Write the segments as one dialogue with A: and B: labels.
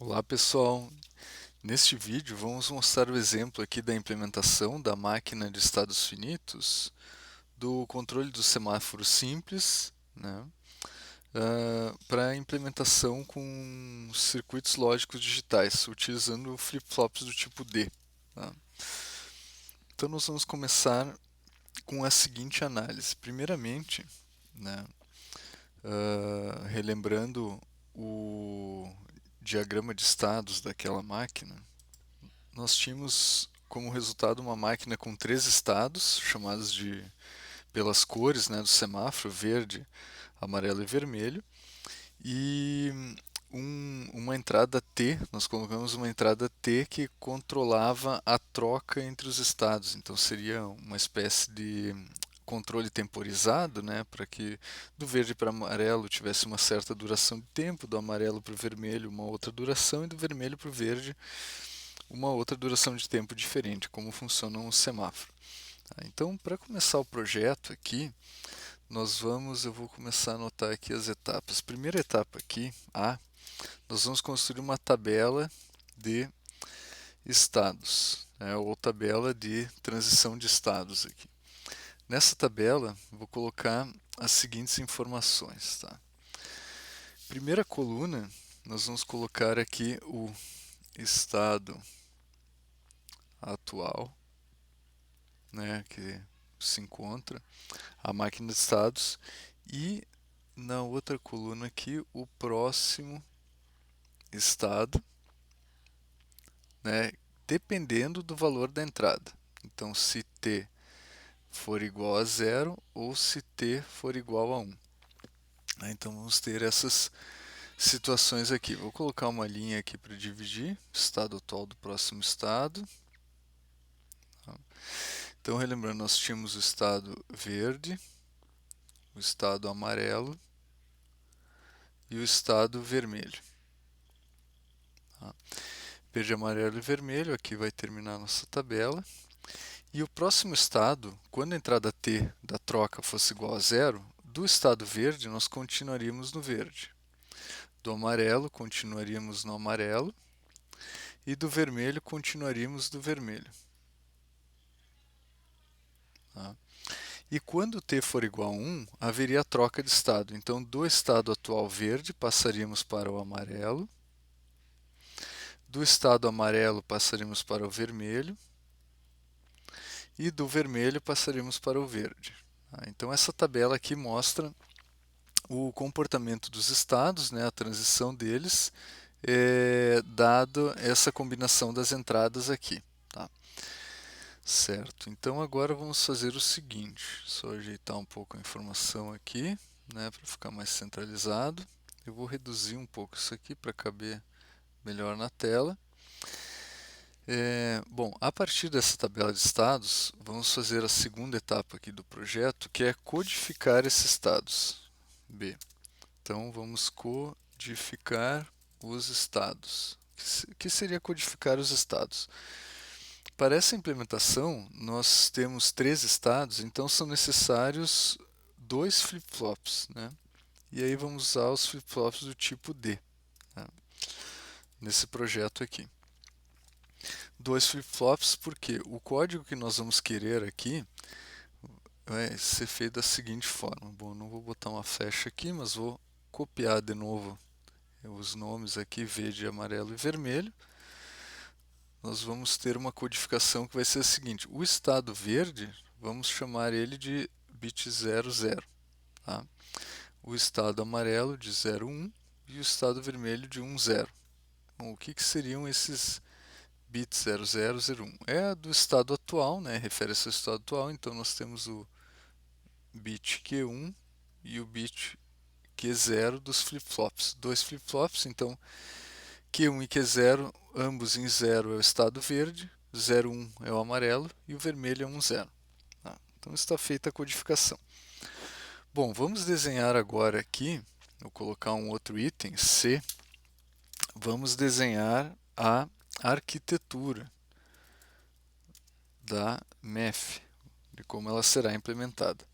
A: Olá pessoal, neste vídeo vamos mostrar o exemplo aqui da implementação da máquina de estados finitos do controle do semáforo simples, né, para a implementação com circuitos lógicos digitais, utilizando flip-flops do tipo D. Tá? Então nós vamos começar com a seguinte análise. Primeiramente, né, relembrando o diagrama de estados daquela máquina, nós tínhamos como resultado uma máquina com três estados, chamados de pelas cores, né, do semáforo, verde, amarelo e vermelho, e uma entrada T, nós colocamos uma entrada T que controlava a troca entre os estados, então seria uma espécie de controle temporizado, né, para que do verde para amarelo tivesse uma certa duração de tempo, do amarelo para o vermelho uma outra duração e do vermelho para o verde uma outra duração de tempo diferente, como funciona um semáforo. Tá? Então, para começar o projeto aqui, eu vou começar a anotar aqui as etapas. Primeira etapa aqui, A, nós vamos construir uma tabela de estados, né, ou tabela de transição de estados aqui. Nessa tabela, vou colocar as seguintes informações. Tá? Primeira coluna, nós vamos colocar aqui o estado atual, né, que se encontra, a máquina de estados, e na outra coluna aqui o próximo estado, né, dependendo do valor da entrada. Então, se t for igual a zero ou se t for igual a 1. Então, vamos ter essas situações aqui. Vou colocar uma linha aqui para dividir o estado atual do próximo estado. Então, relembrando, nós tínhamos o estado verde, o estado amarelo e o estado vermelho. Tá? Verde, amarelo e vermelho, aqui vai terminar a nossa tabela. E o próximo estado, quando a entrada T da troca fosse igual a zero, do estado verde nós continuaríamos no verde. Do amarelo continuaríamos no amarelo e do vermelho continuaríamos do vermelho. Tá? E quando t for igual a 1, haveria a troca de estado. Então, do estado atual verde passaríamos para o amarelo, do estado amarelo passaríamos para o vermelho e do vermelho passaríamos para o verde. Tá? Então, essa tabela aqui mostra o comportamento dos estados, né, a transição deles, dado essa combinação das entradas aqui. Tá? Certo, então agora vamos fazer o seguinte, só ajeitar um pouco a informação aqui, né, para ficar mais centralizado. Eu vou reduzir um pouco isso aqui para caber melhor na tela. Bom, a partir dessa tabela de estados, vamos fazer a segunda etapa aqui do projeto, que é codificar esses estados. B. Então, vamos codificar os estados. O que seria codificar os estados? Para essa implementação, nós temos três estados, então são necessários dois flip-flops, né? E aí vamos usar os flip-flops do tipo D, né, nesse projeto aqui. Dois flip-flops porque o código que nós vamos querer aqui vai ser feito da seguinte forma. Bom, não vou botar uma flecha aqui, mas vou copiar de novo os nomes aqui, verde, amarelo e vermelho. Nós vamos ter uma codificação que vai ser a seguinte: o estado verde, vamos chamar ele de bit 00, tá? O estado amarelo de 01 e o estado vermelho de 10. Bom, o que seriam esses bits 00, 01? É do estado atual, né? Refere-se ao estado atual, então nós temos o bit Q1 e o bit Q0 dos flip-flops. Dois flip-flops, então Q1 e Q0, ambos em 0 é o estado verde, 01 é o amarelo e o vermelho é 10. Tá? Então está feita a codificação. Bom, vamos desenhar agora aqui, vou colocar um outro item, C. Vamos desenhar a arquitetura da MEF, de como ela será implementada.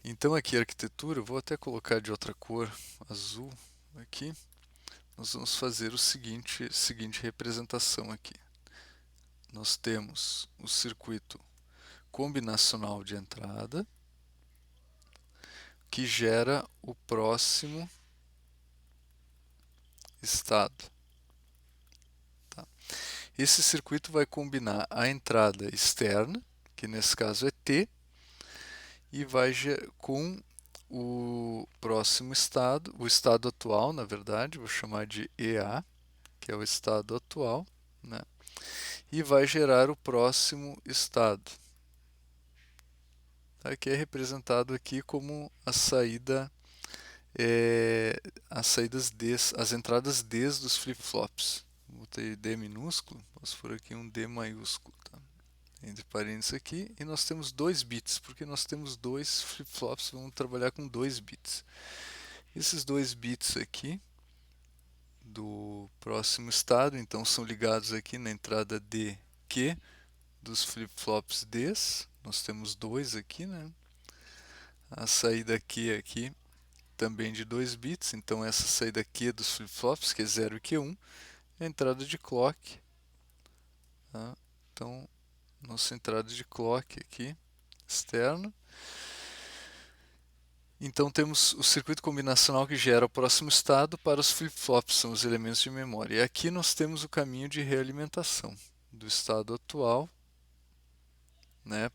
A: Então aqui a arquitetura, vou até colocar de outra cor, azul, aqui. nós vamos fazer seguinte representação aqui. Nós temos o circuito combinacional de entrada, que gera o próximo estado. Tá? Esse circuito vai combinar a entrada externa, que nesse caso é T, e vai com o próximo estado, o estado atual, na verdade, vou chamar de EA, que é o estado atual, né? E vai gerar o próximo estado, tá? Que é representado aqui como a saída, as entradas D dos flip-flops. Botei D minúsculo, posso pôr aqui um D maiúsculo, tá? Entre parênteses aqui, e nós temos 2 bits, porque nós temos 2 flip-flops, vamos trabalhar com 2 bits. Esses 2 bits aqui do próximo estado, então são ligados aqui na entrada DQ dos flip-flops Ds, nós temos 2 aqui, né? A saída Q aqui também de 2 bits, então essa saída Q dos flip-flops, que é 0 e Q1, é a entrada de clock, tá? Então, nossa entrada de clock aqui, externa. Então temos o circuito combinacional que gera o próximo estado para os flip-flops, são os elementos de memória. E aqui nós temos o caminho de realimentação do estado atual, né,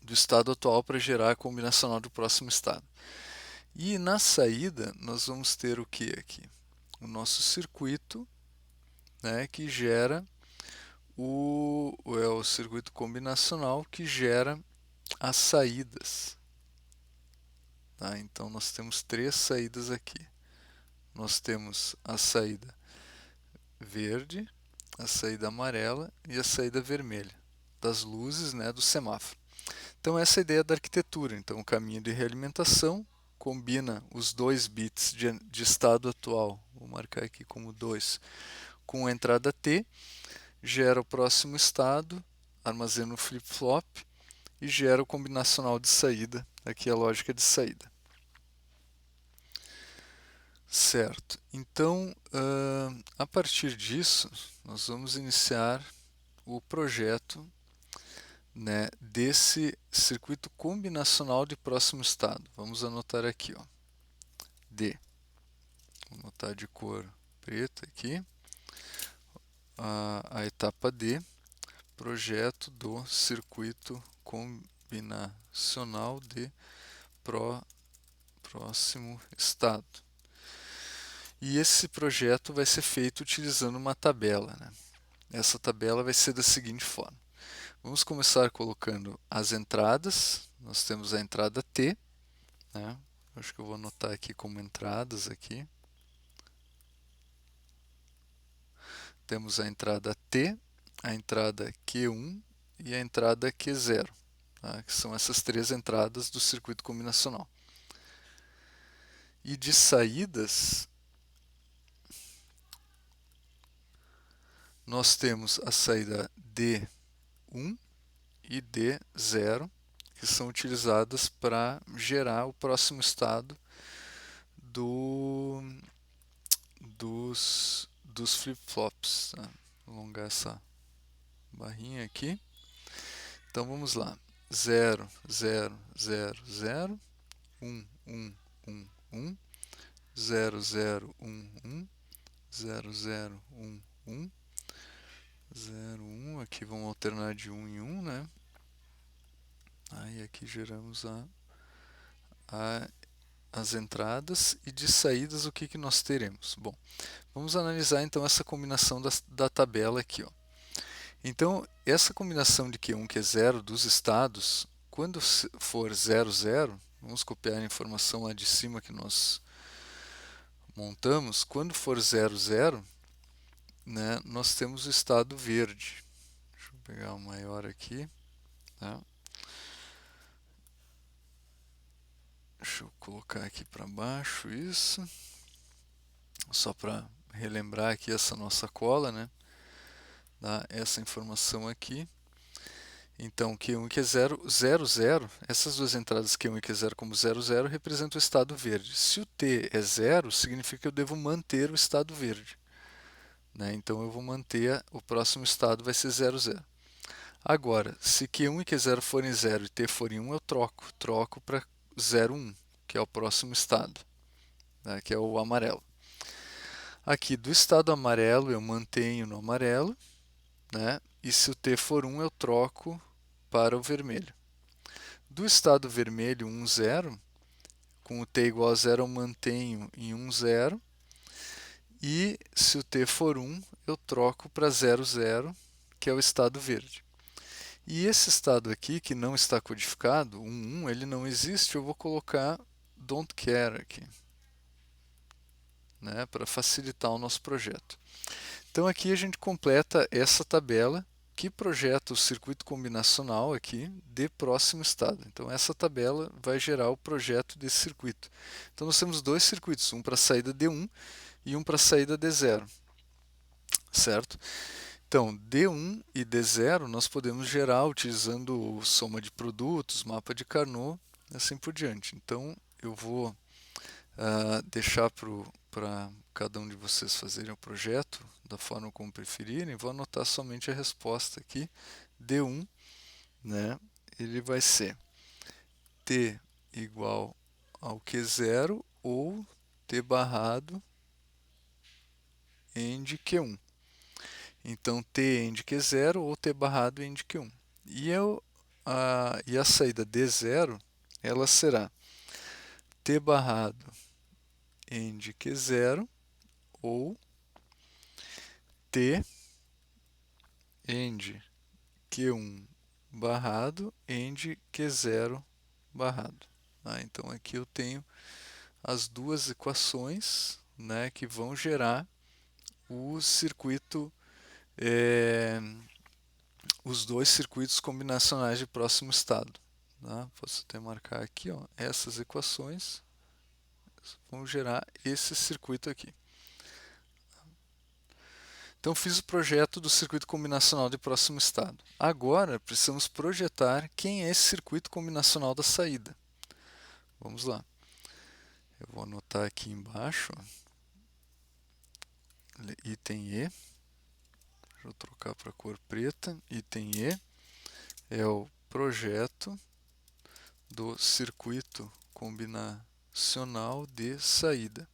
A: do estado atual para gerar a combinacional do próximo estado. E na saída nós vamos ter o que aqui? O nosso circuito, né, que gera o circuito combinacional que gera as saídas. Tá? Então nós temos 3 saídas aqui. Nós temos a saída verde, a saída amarela e a saída vermelha, das luzes, né, do semáforo. Então essa é a ideia da arquitetura. Então o caminho de realimentação combina os 2 bits de estado atual, vou marcar aqui como 2, com a entrada T, gera o próximo estado, armazena o flip-flop e gera o combinacional de saída, aqui a lógica de saída. Certo, então a partir disso nós vamos iniciar o projeto, né, desse circuito combinacional de próximo estado. Vamos anotar aqui, ó, D. Vou anotar de cor preta aqui, a etapa D, projeto do circuito combinacional de próximo estado. E esse projeto vai ser feito utilizando uma tabela, né? Essa tabela vai ser da seguinte forma. Vamos começar colocando as entradas. Nós temos a entrada T, né? Acho que eu vou anotar aqui como entradas aqui. Temos a entrada T, a entrada Q1 e a entrada Q0, tá? Que são essas 3 entradas do circuito combinacional. E de saídas, nós temos a saída D1 e D0, que são utilizadas para gerar o próximo estado dos flip-flops. Tá? Vou alongar essa barrinha aqui. Então vamos lá. 0, 0, 0, 0, 1, 1, 1, 1, 0, 0, 1, 1, 0, 0, 1, 1, 0, 1. Aqui vamos alternar de 1 em 1, né? Aí aqui geramos as entradas e de saídas o que nós teremos? Bom, vamos analisar então essa combinação da tabela aqui, ó. Então, essa combinação de Q1 e Q0 dos estados, quando for 0, 0, vamos copiar a informação lá de cima que nós montamos, quando for 0, 0, né, nós temos o estado verde. Deixa eu pegar o maior aqui, tá? Deixa eu colocar aqui para baixo isso, só para relembrar aqui essa nossa cola, né? Dá essa informação aqui. Então, Q1 e Q0, 0, 0, essas duas entradas Q1 e Q0 como 0, 0 representam o estado verde. Se o T é 0, significa que eu devo manter o estado verde, né? Então, eu vou manter, o próximo estado vai ser 0, 0. Agora, se Q1 e Q0 forem 0 e T forem 1, eu troco para 0, 1, que é o próximo estado, né? Que é o amarelo. Aqui, do estado amarelo, eu mantenho no amarelo, né? E se o T for 1, eu troco para o vermelho. Do estado vermelho 1, 0, com o T igual a 0 eu mantenho em 1, 0. E se o T for 1, eu troco para 0, 0, que é o estado verde. E esse estado aqui, que não está codificado, 1, 1, ele não existe, eu vou colocar don't care aqui, né, para facilitar o nosso projeto. Então aqui a gente completa essa tabela que projeta o circuito combinacional aqui de próximo estado. Então essa tabela vai gerar o projeto desse circuito. Então nós temos dois circuitos, um para a saída D1 e um para a saída D0, certo? Então D1 e D0 nós podemos gerar utilizando soma de produtos, mapa de Carnot, assim por diante. Então eu vou deixar para cada um de vocês fazerem o projeto da forma como preferirem. Vou anotar somente a resposta aqui. D1, né, ele vai ser T igual ao Q0 ou T barrado end Q1. Então, T end Q0 ou T barrado end Q1. E a saída D0, ela será T barrado end Q0 ou T end Q1 barrado end Q0 barrado. Então aqui eu tenho as duas equações, né, que vão gerar o circuito, os dois circuitos combinacionais de próximo estado. Tá? Posso até marcar aqui, ó, essas equações vão gerar esse circuito aqui. Então fiz o projeto do circuito combinacional de próximo estado. Agora precisamos projetar quem é esse circuito combinacional da saída. Vamos lá. Eu vou anotar aqui embaixo, item E. Deixa eu trocar para a cor preta. Item E é o projeto do circuito combinacional de saída.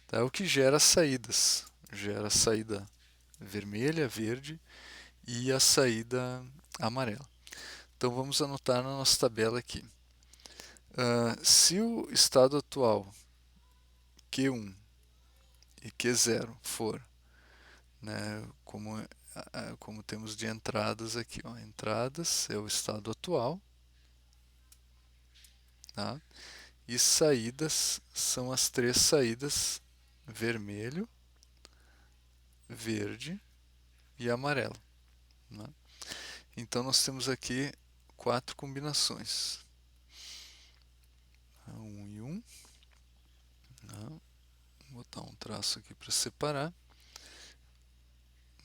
A: Tá? É o que gera saídas. Gera a saída vermelha, verde e a saída amarela. Então vamos anotar na nossa tabela aqui. Se o estado atual Q1 e Q0 for, né, como temos de entradas aqui, ó, entradas é o estado atual, tá? E saídas são as três saídas vermelho, verde e amarelo, né? Então nós temos aqui 4 combinações, 1 e 1, né? Vou botar um traço aqui para separar,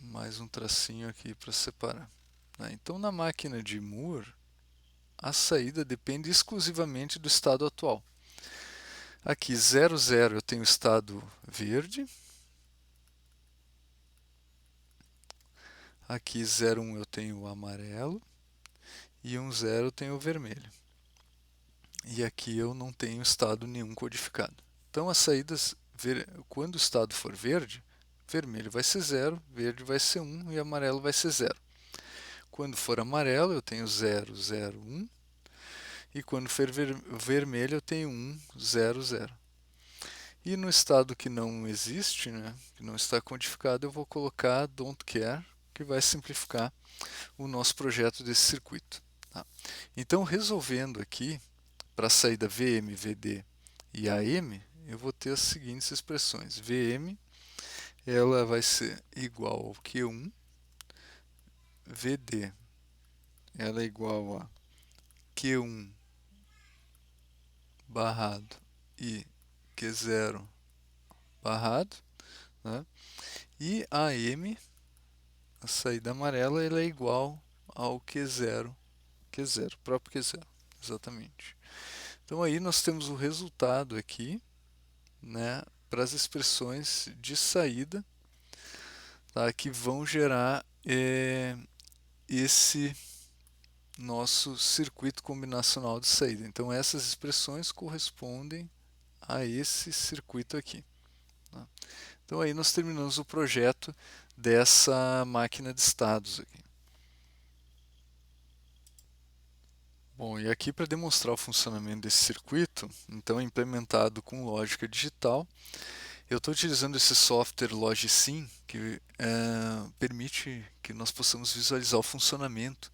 A: mais um tracinho aqui para separar, né? Então na máquina de Moore a saída depende exclusivamente do estado atual. Aqui 0, 0 eu tenho o estado verde, aqui 0, 1 eu tenho o amarelo e 1, 0 eu tenho o vermelho. E aqui eu não tenho estado nenhum codificado. Então as saídas, quando o estado for verde, vermelho vai ser 0, verde vai ser 1 e amarelo vai ser 0. Quando for amarelo eu tenho 0, 0, 1 e quando for vermelho eu tenho 1, 0, 0. E no estado que não existe, né, que não está codificado, eu vou colocar don't care, que vai simplificar o nosso projeto desse circuito. Tá? Então, resolvendo aqui, para a saída VM, VD e AM, eu vou ter as seguintes expressões. VM ela vai ser igual ao Q1, VD ela é igual a Q1 barrado e Q0 barrado, né? E AM, a saída amarela, ela é igual ao Q0, Q0, próprio Q0, exatamente. Então aí nós temos o resultado aqui, né, para as expressões de saída, tá, que vão gerar esse nosso circuito combinacional de saída. Então essas expressões correspondem a esse circuito aqui. Tá? Então aí nós terminamos o projeto dessa máquina de estados aqui. Bom, e aqui para demonstrar o funcionamento desse circuito, então implementado com lógica digital, eu estou utilizando esse software Logisim, que permite que nós possamos visualizar o funcionamento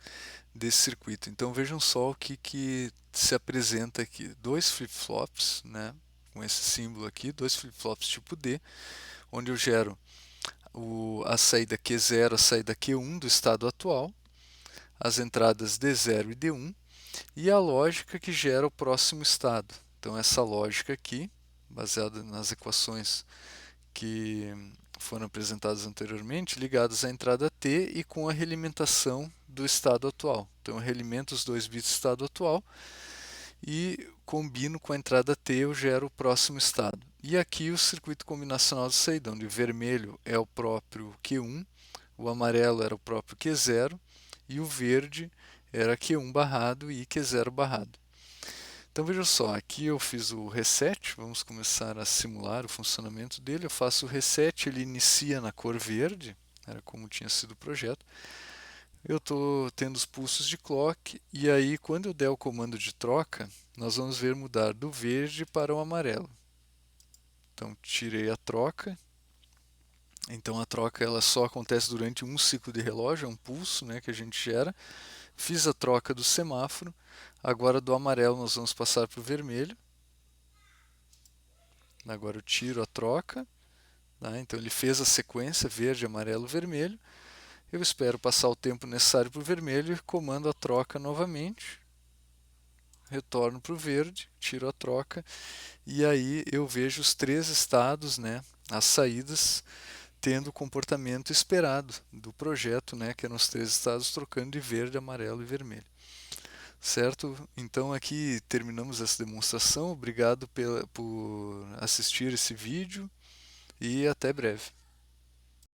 A: desse circuito. Então vejam só o que se apresenta aqui. Dois flip-flops, né, com esse símbolo aqui, dois flip-flops tipo D, onde eu gero a saída Q0, a saída Q1 do estado atual, as entradas D0 e D1, e a lógica que gera o próximo estado. Então essa lógica aqui, baseada nas equações que foram apresentadas anteriormente, ligadas à entrada T e com a realimentação do estado atual. Então eu realimento os dois bits do estado atual e combino com a entrada T, eu gero o próximo estado. E aqui o circuito combinacional de saída, onde o vermelho é o próprio Q1, o amarelo era o próprio Q0 e o verde era Q1 barrado e Q0 barrado. Então veja só, aqui eu fiz o reset, vamos começar a simular o funcionamento dele. Eu faço o reset, ele inicia na cor verde, era como tinha sido o projeto. Eu estou tendo os pulsos de clock e aí quando eu der o comando de troca, nós vamos ver mudar do verde para o amarelo. Então tirei a troca. Então a troca ela só acontece durante um ciclo de relógio, é um pulso, né, que a gente gera. Fiz a troca do semáforo. Agora do amarelo nós vamos passar para o vermelho. Agora eu tiro a troca. Tá? Então ele fez a sequência verde, amarelo, vermelho. Eu espero passar o tempo necessário para o vermelho e comando a troca novamente. Retorno para o verde, tiro a troca e aí eu vejo os três estados, né, as saídas, tendo o comportamento esperado do projeto, né, que eram os três estados trocando de verde, amarelo e vermelho. Certo? Então aqui terminamos essa demonstração. Obrigado por assistir esse vídeo e até breve.